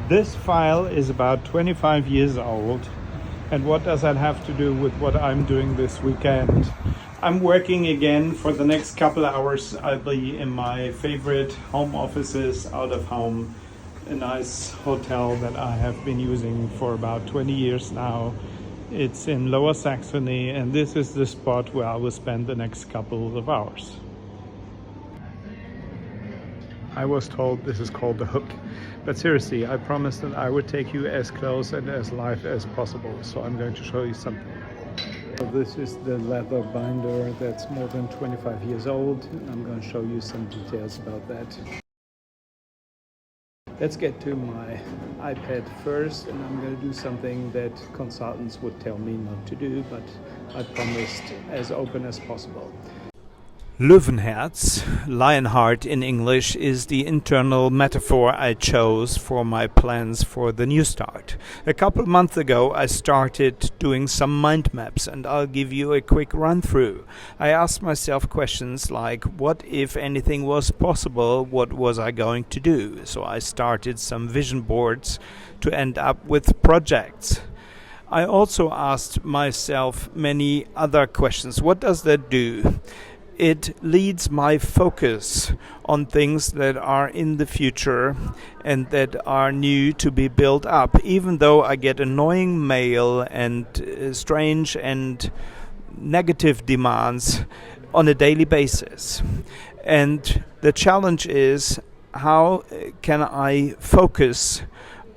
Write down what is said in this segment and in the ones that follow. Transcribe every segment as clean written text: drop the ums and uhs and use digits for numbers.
This file is about 25 years old. And what does that have to do with what I'm doing this weekend? I'm working again for the next couple hours. I'll be in my favorite home offices out of home, a nice hotel that I have been using for about 20 years now. It's in Lower Saxony, and this is the spot where I will spend the next couple of hours. I was told this is called the hook, but seriously, I promised that I would take you as close and as live as possible, so I'm going to show you something. So this is the leather binder that's more than 25 years old, and I'm going to show you some details about that. Let's get to my iPad first, and I'm going to do something that consultants would tell me not to do, but I promised as open as possible. Löwenherz, Lionheart in English, is the internal metaphor I chose for my plans for the new start. A couple of months ago I started doing some mind maps, and I'll give you a quick run through. I asked myself questions like, what if anything was possible, what was I going to do? So I started some vision boards to end up with projects. I also asked myself many other questions. What does that do? It leads my focus on things that are in the future and that are new to be built up, even though I get annoying mail and strange and negative demands on a daily basis. And the challenge is, how can I focus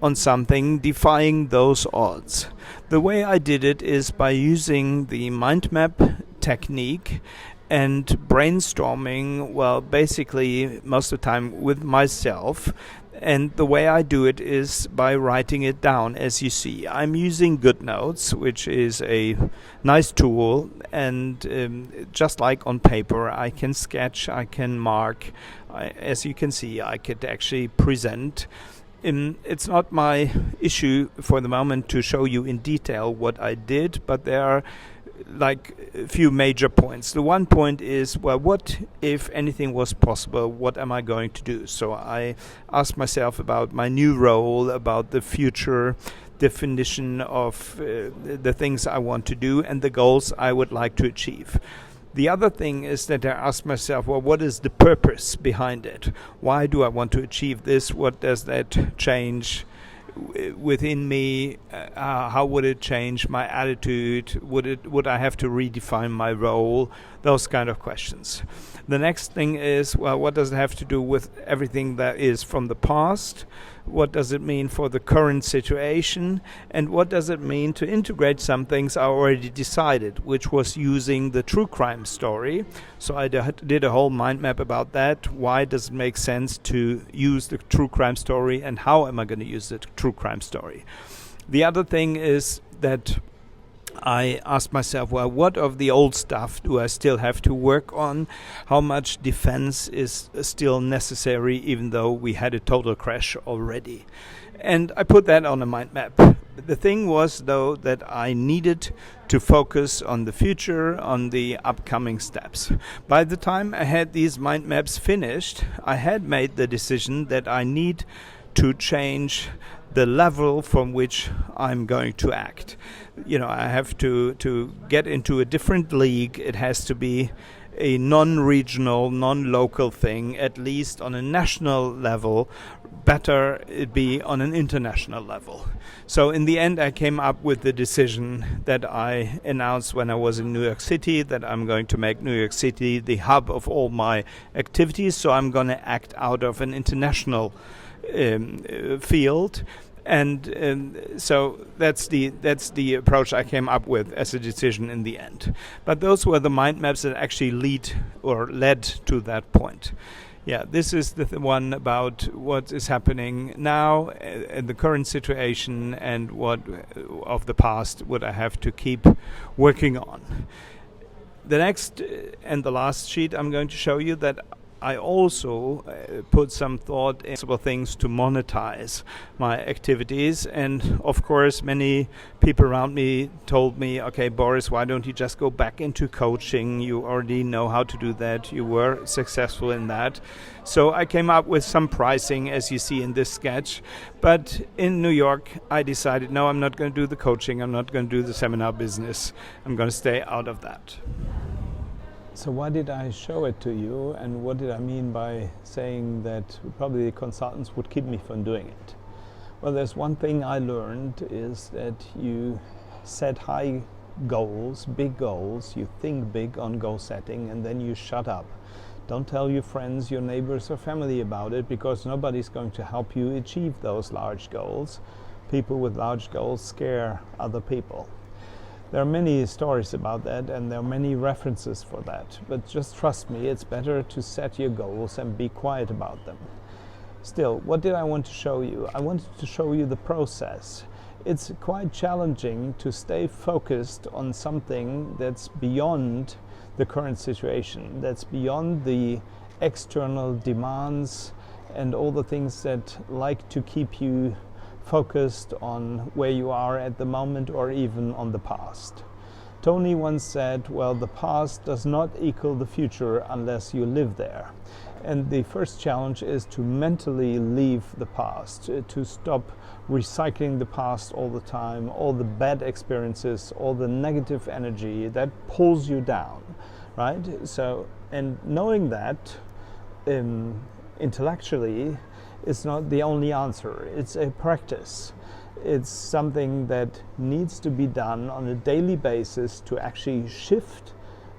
on something defying those odds? The way I did it is by using the mind map technique and brainstorming, well, basically most of the time with myself. And the way I do it is by writing it down. As you see, I'm using GoodNotes, which is a nice tool, and just like on paper, I can sketch, I can mark. As you can see, I could actually present. It's not my issue for the moment to show you in detail what I did, but there are like a few major points. The one point is, well, what if anything was possible? What am I going to do? So I asked myself about my new role, about the future definition of the things I want to do and the goals I would like to achieve. The other thing is that I asked myself, well, what is the purpose behind it? Why do I want to achieve this? What does that change within me? How would it change my attitude? Would I have to redefine my role? Those kind of questions. The next thing is, well, what does it have to do with everything that is from the past? What does it mean for the current situation? And what does it mean to integrate some things I already decided, which was using the true crime story. So I did a whole mind map about that. Why does it make sense to use the true crime story, and how am I going to use the true crime story? The other thing is that I asked myself, well, what of the old stuff do I still have to work on? How much defense is still necessary, even though we had a total crash already? And I put that on a mind map. The thing was, though, that I needed to focus on the future, on the upcoming steps. By the time I had these mind maps finished, I had made the decision that I need to change the level from which I'm going to act. You know, I have to get into a different league. It has to be a non-regional, non-local thing, at least on a national level. Better it be on an international level. So in the end, I came up with the decision that I announced when I was in New York City, that I'm going to make New York City the hub of all my activities. So I'm going to act out of an international field. And so that's the approach I came up with as a decision in the end. But those were the mind maps that actually led to that point. Yeah, this is the one about what is happening now in the current situation, and what of the past would I have to keep working on. The next and the last sheet I'm going to show you, that I also put some thought in possible things to monetize my activities. And of course, many people around me told me, okay, Boris, why don't you just go back into coaching? You already know how to do that. You were successful in that. So I came up with some pricing, as you see in this sketch. But in New York, I decided, no, I'm not going to do the coaching. I'm not going to do the seminar business. I'm going to stay out of that. So why did I show it to you, and what did I mean by saying that probably the consultants would keep me from doing it? Well, there's one thing I learned is that you set high goals, big goals, you think big on goal setting, and then you shut up. Don't tell your friends, your neighbors or family about it, because nobody's going to help you achieve those large goals. People with large goals scare other people. There are many stories about that, and there are many references for that. But just trust me, it's better to set your goals and be quiet about them. Still, what did I want to show you? I wanted to show you the process. It's quite challenging to stay focused on something that's beyond the current situation, that's beyond the external demands and all the things that like to keep you focused on where you are at the moment or even on the past. Tony once said, well, the past does not equal the future unless you live there. And the first challenge is to mentally leave the past, to stop recycling the past all the time, all the bad experiences, all the negative energy that pulls you down, right? So, and knowing that intellectually, it's not the only answer. It's a practice. It's something that needs to be done on a daily basis to actually shift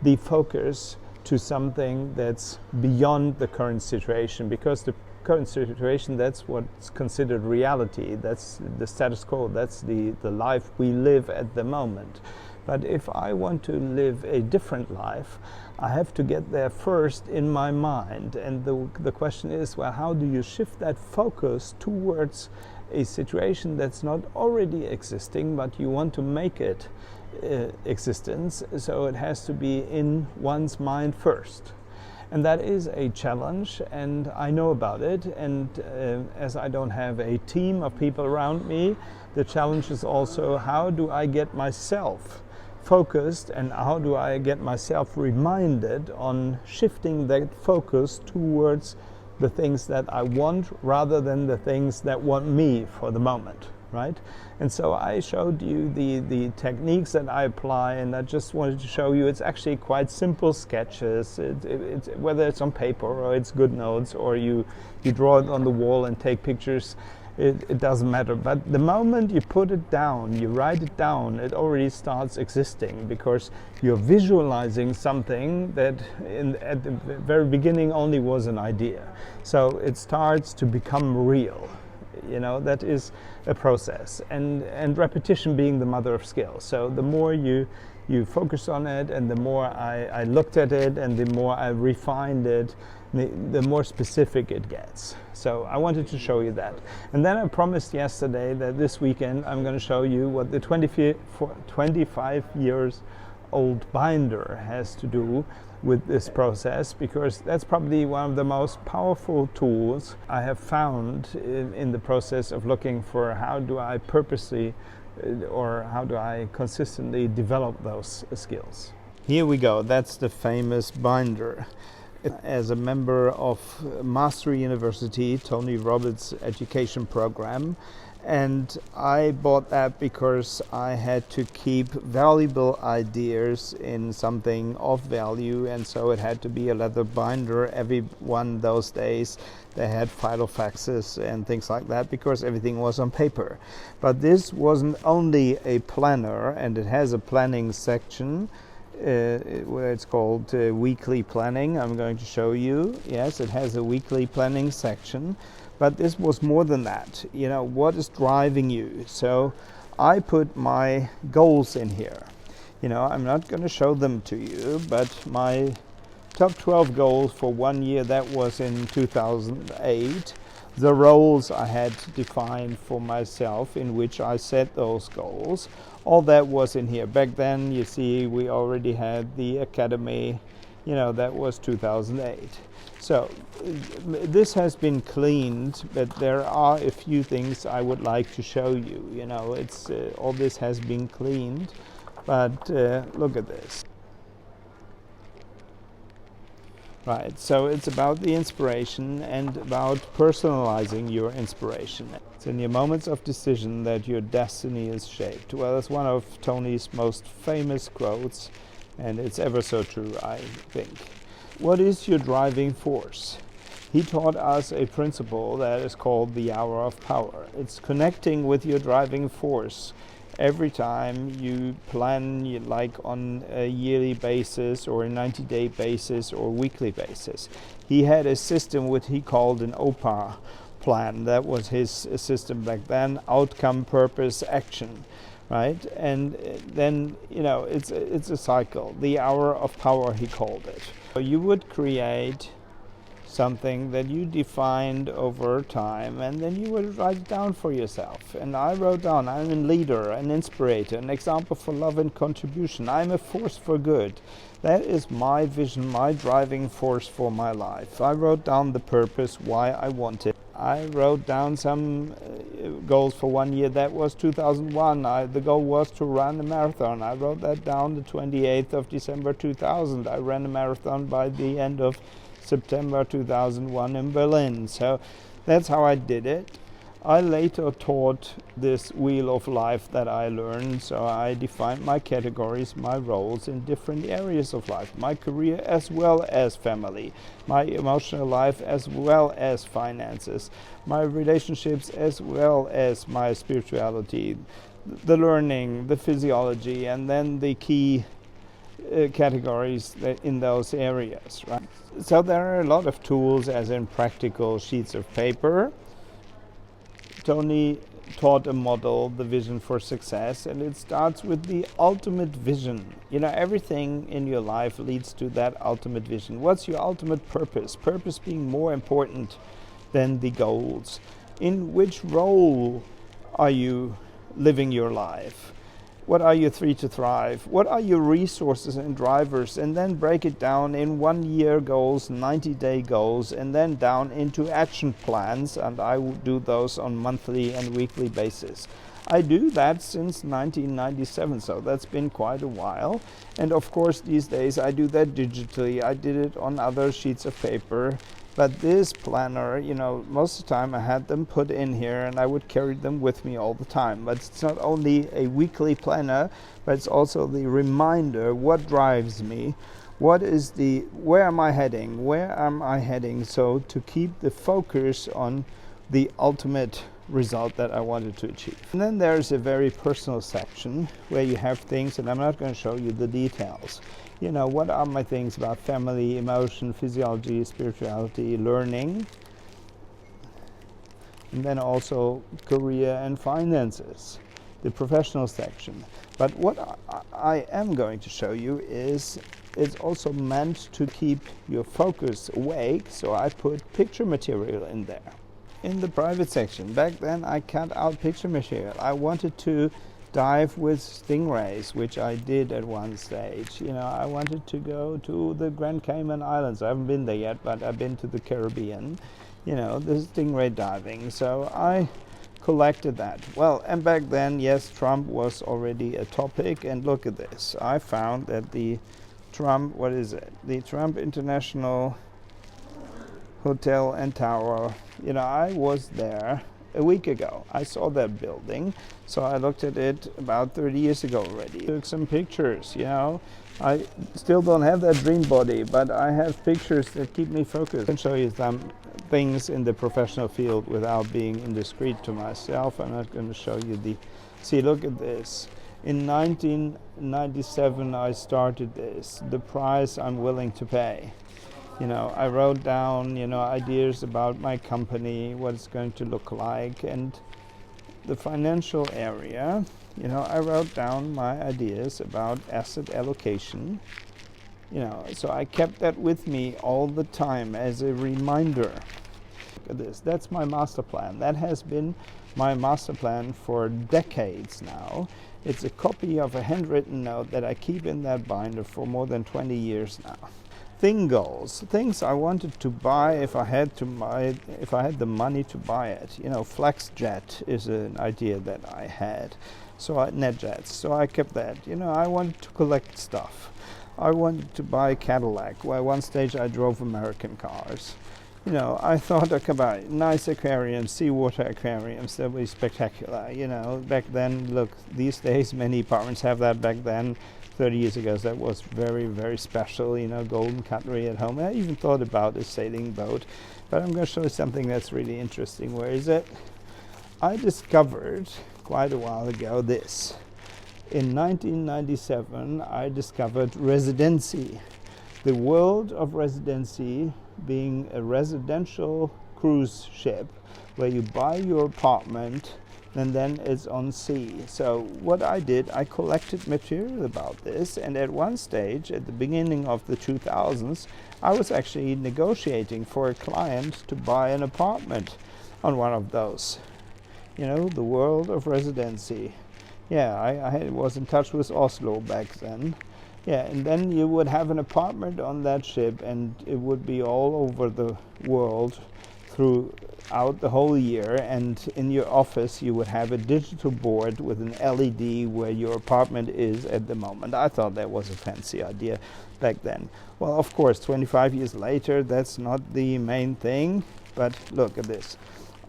the focus to something that's beyond the current situation, because the current situation, that's what's considered reality. That's the status quo. That's the life we live at the moment. But if I want to live a different life, I have to get there first in my mind. And the question is, well, how do you shift that focus towards a situation that's not already existing, but you want to make it existence? So it has to be in one's mind first. And that is a challenge, and I know about it. And as I don't have a team of people around me, the challenge is also, how do I get myself focused, and how do I get myself reminded on shifting that focus towards the things that I want rather than the things that want me for the moment, right? And so I showed you the techniques that I apply, and I just wanted to show you it's actually quite simple sketches. It's whether it's on paper or it's good notes or you draw it on the wall and take pictures. It doesn't matter, but the moment you put it down, you write it down, it already starts existing, because you're visualizing something that at the very beginning only was an idea. So it starts to become real. You know, that is a process, and repetition being the mother of skill. So the more you focus on it, and the more I looked at it, and the more I refined it, the more specific it gets. So I wanted to show you that. And then I promised yesterday that this weekend I'm going to show you what the 25 years old binder has to do with this process, because that's probably one of the most powerful tools I have found in the process of looking for how do I purposely or how do I consistently develop those skills. Here we go. That's the famous binder. As a member of Mastery University, Tony Robbins education program, and I bought that because I had to keep valuable ideas in something of value, and so it had to be a leather binder. Everyone those days, they had filofaxes and things like that because everything was on paper. But this wasn't only a planner, and it has a planning section where it's called weekly planning. I'm going to show you. Yes, it has a weekly planning section, but this was more than that. You know, what is driving you? So I put my goals in here. You know, I'm not going to show them to you, but my top 12 goals for 1 year, that was in 2008. The roles I had defined for myself in which I set those goals, all that was in here. Back then, you see, we already had the academy, That was 2008. So this has been cleaned, but there are a few things I would like to show you. It's all this has been cleaned, but look at this. Right, so it's about the inspiration and about personalizing your inspiration. It's in your moments of decision that your destiny is shaped. Well, that's one of Tony's most famous quotes, and it's ever so true, I think. What is your driving force? He taught us a principle that is called the hour of power. It's connecting with your driving force every time you plan, like on a yearly basis or a 90-day basis or weekly basis. He had a system which he called an OPA plan. That was his system back then: outcome, purpose, action. Right? And then, it's a cycle. The hour of power, he called it. So you would create something that you defined over time, and then you would write it down for yourself. And I wrote down, I'm a leader, an inspirator, an example for love and contribution. I'm a force for good. That is my vision, my driving force for my life. I wrote down the purpose, why I want it. I wrote down some goals for 1 year. That was 2001. The goal was to run a marathon. I wrote that down the 28th of December 2000. I ran a marathon by the end of September 2001 in Berlin. So that's how I did it. I later taught this wheel of life that I learned, so I defined my categories, my roles in different areas of life, my career as well as family, my emotional life as well as finances, my relationships as well as my spirituality, the learning, the physiology, and then the key categories in those areas. Right? So there are a lot of tools, as in practical sheets of paper. Tony taught a model, the vision for success, and it starts with the ultimate vision. Everything in your life leads to that ultimate vision. What's your ultimate purpose? Purpose being more important than the goals. In which role are you living your life? What are your 3 to thrive? What are your resources and drivers? And then break it down in 1 year goals, 90-day goals, and then down into action plans. And I would do those on monthly and weekly basis. I do that since 1997, so that's been quite a while. And of course, these days I do that digitally. I did it on other sheets of paper. But this planner, most of the time I had them put in here and I would carry them with me all the time. But it's not only a weekly planner, but it's also the reminder: what drives me, where am I heading? So to keep the focus on the ultimate result that I wanted to achieve. And then there's a very personal section where you have things, and I'm not going to show you the details. What are my things about family, emotion, physiology, spirituality, learning, and then also career and finances, the professional section. But what I am going to show you is it's also meant to keep your focus awake, so I put picture material in there. In the private section, back then I cut out picture material. I wanted to dive with stingrays, which I did at one stage. I wanted to go to the Grand Cayman Islands. I haven't been there yet, but I've been to the Caribbean, the stingray diving. So I collected that. Well, and back then, yes, Trump was already a topic. And look at this. I found that the Trump International Hotel and Tower, I was there a week ago. I saw that building, so I looked at it about 30 years ago already. Took some pictures, I still don't have that dream body, but I have pictures that keep me focused. I can show you some things in the professional field without being indiscreet to myself. I'm not going to show you see, look at this. In 1997, I started this, the price I'm willing to pay. I wrote down, ideas about my company, what it's going to look like, and the financial area. I wrote down my ideas about asset allocation. So I kept that with me all the time as a reminder. Look at this. That's my master plan. That has been my master plan for decades now. It's a copy of a handwritten note that I keep in that binder for more than 20 years now. things I wanted to buy if I had the money to buy it. FlexJet is an idea that I had. So NetJets. So I kept that. I wanted to collect stuff. I wanted to buy a Cadillac. Well, at one stage I drove American cars. I thought I could buy nice aquariums, seawater aquariums. That would be spectacular. Back then, look, these days many apartments have that. Back then, 30 years ago, that was very, very special. Golden cutlery at home. I even thought about a sailing boat. But I'm going to show you something that's really interesting. Where is it? I discovered quite a while ago this. In 1997, I discovered residency. The world of residency being a residential cruise ship where you buy your apartment and then it's on sea. So what I did, I collected material about this, and at one stage, at the beginning of the 2000s, I was actually negotiating for a client to buy an apartment on one of those. The world of residency. Yeah, I was in touch with Oslo back then. Yeah, and then you would have an apartment on that ship, and it would be all over the world throughout the whole year. And in your office, you would have a digital board with an LED where your apartment is at the moment. I thought that was a fancy idea back then. Well, of course, 25 years later, that's not the main thing. But look at this.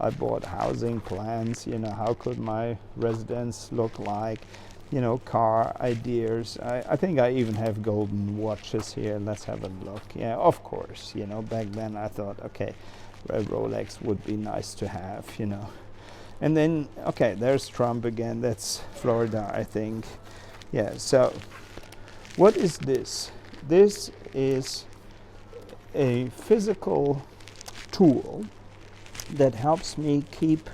I bought housing plans, how could my residence look like, car ideas. I think I even have golden watches here. Let's have a look. Yeah, of course, back then I thought, okay, a Rolex would be nice to have, And then, okay, there's Trump again. That's Florida, I think. Yeah, so what is this? This is a physical tool that helps me keep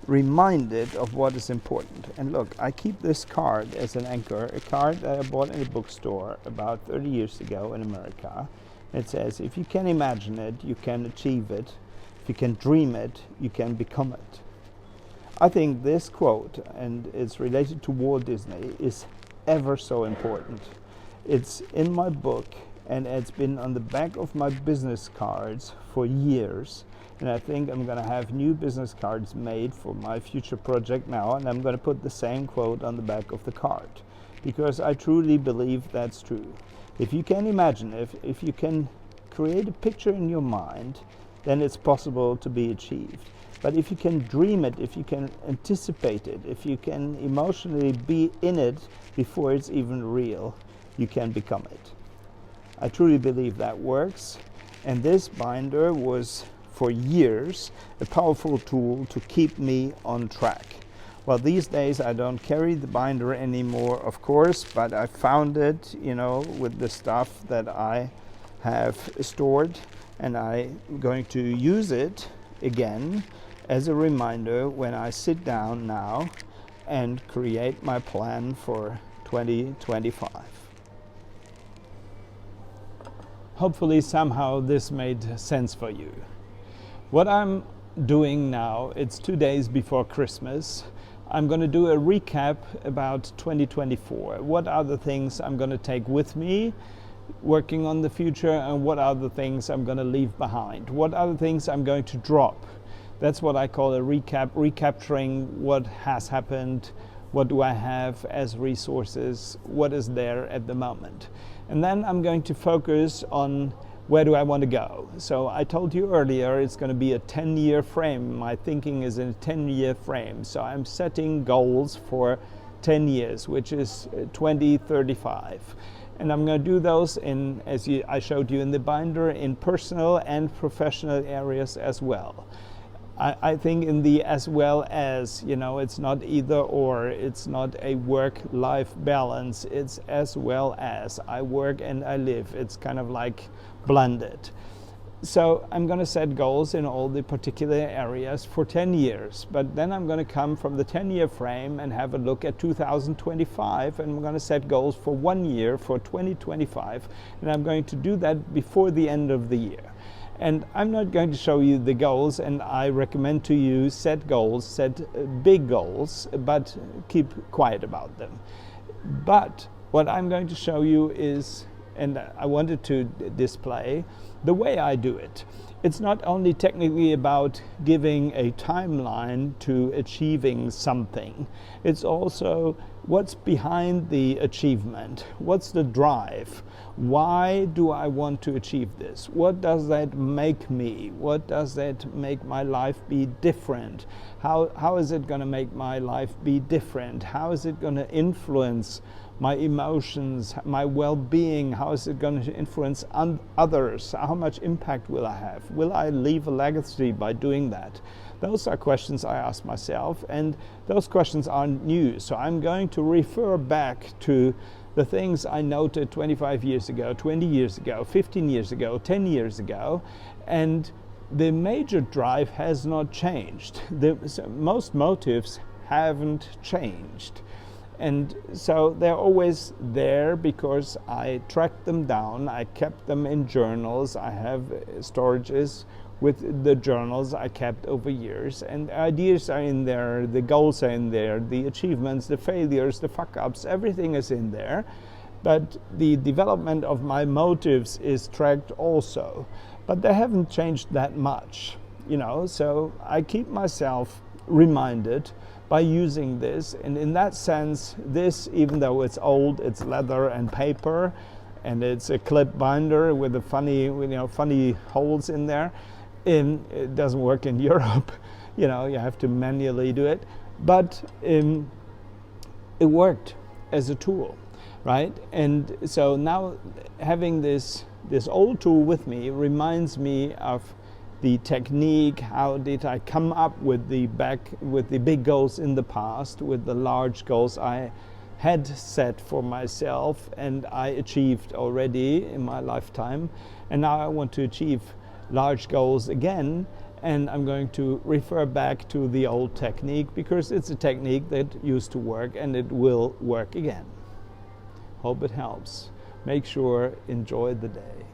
reminded of what is important. And look, I keep this card as an anchor, a card that I bought in a bookstore about 30 years ago in America. It says, if you can imagine it, you can achieve it. If you can dream it, you can become it. I think this quote, and it's related to Walt Disney, is ever so important. It's in my book, and it's been on the back of my business cards for years. And I think I'm going to have new business cards made for my future project now, and I'm going to put the same quote on the back of the card, because I truly believe that's true. If you can imagine, if you can create a picture in your mind, then it's possible to be achieved. But if you can dream it, if you can anticipate it, if you can emotionally be in it before it's even real, you can become it. I truly believe that works, and this binder was for years a powerful tool to keep me on track. Well, these days I don't carry the binder anymore, of course, but I found it, with the stuff that I have stored, and I'm going to use it again as a reminder when I sit down now and create my plan for 2025. Hopefully somehow this made sense for you. What I'm doing now, it's 2 days before Christmas. I'm going to do a recap about 2024. What are the things I'm going to take with me working on the future, and what are the things I'm going to leave behind? What are the things I'm going to drop? That's what I call a recap, recapturing what has happened, what do I have as resources, what is there at the moment. And then I'm going to focus on where do I want to go? So I told you earlier it's going to be a 10-year frame. My thinking is in a 10-year frame. So I'm setting goals for 10 years, which is 2035. And I'm going to do those in, I showed you in the binder, in personal and professional areas as well. I think in the as well as, it's not either or, it's not a work-life balance, it's as well as. I work and I live. It's kind of like blended. So I'm going to set goals in all the particular areas for 10 years, but then I'm going to come from the 10-year frame and have a look at 2025, and I'm going to set goals for 1 year for 2025, and I'm going to do that before the end of the year. And I'm not going to show you the goals, and I recommend to you set goals, set big goals, but keep quiet about them. But what I'm going to show you is and I wanted to display the way I do it. It's not only technically about giving a timeline to achieving something, it's also what's behind the achievement, what's the drive, why do I want to achieve this, what does that make me, what does that make my life be different, how is it going to make my life be different, how is it going to influence my emotions, my well-being, how is it going to influence others, how much impact will I have, will I leave a legacy by doing that? Those are questions I ask myself, and those questions aren't new, so I'm going to refer back to the things I noted 25 years ago, 20 years ago, 15 years ago, 10 years ago, and the major drive has not changed. Most motives haven't changed. And so they're always there because I tracked them down, I kept them in journals, I have storages with the journals I kept over years, and ideas are in there, the goals are in there, the achievements, the failures, the fuck-ups, everything is in there. But the development of my motives is tracked also. But they haven't changed that much, so I keep myself reminded by using this, and in that sense, this, even though it's old, it's leather and paper, and it's a clip binder with the funny holes in there. It doesn't work in Europe, you have to manually do it, but it worked as a tool, right? And so now having this old tool with me reminds me of the technique, how did I come up with the big goals in the past, with the large goals I had set for myself and I achieved already in my lifetime, and now I want to achieve large goals again, and I'm going to refer back to the old technique because it's a technique that used to work and it will work again. Hope it helps. Make sure, enjoy the day.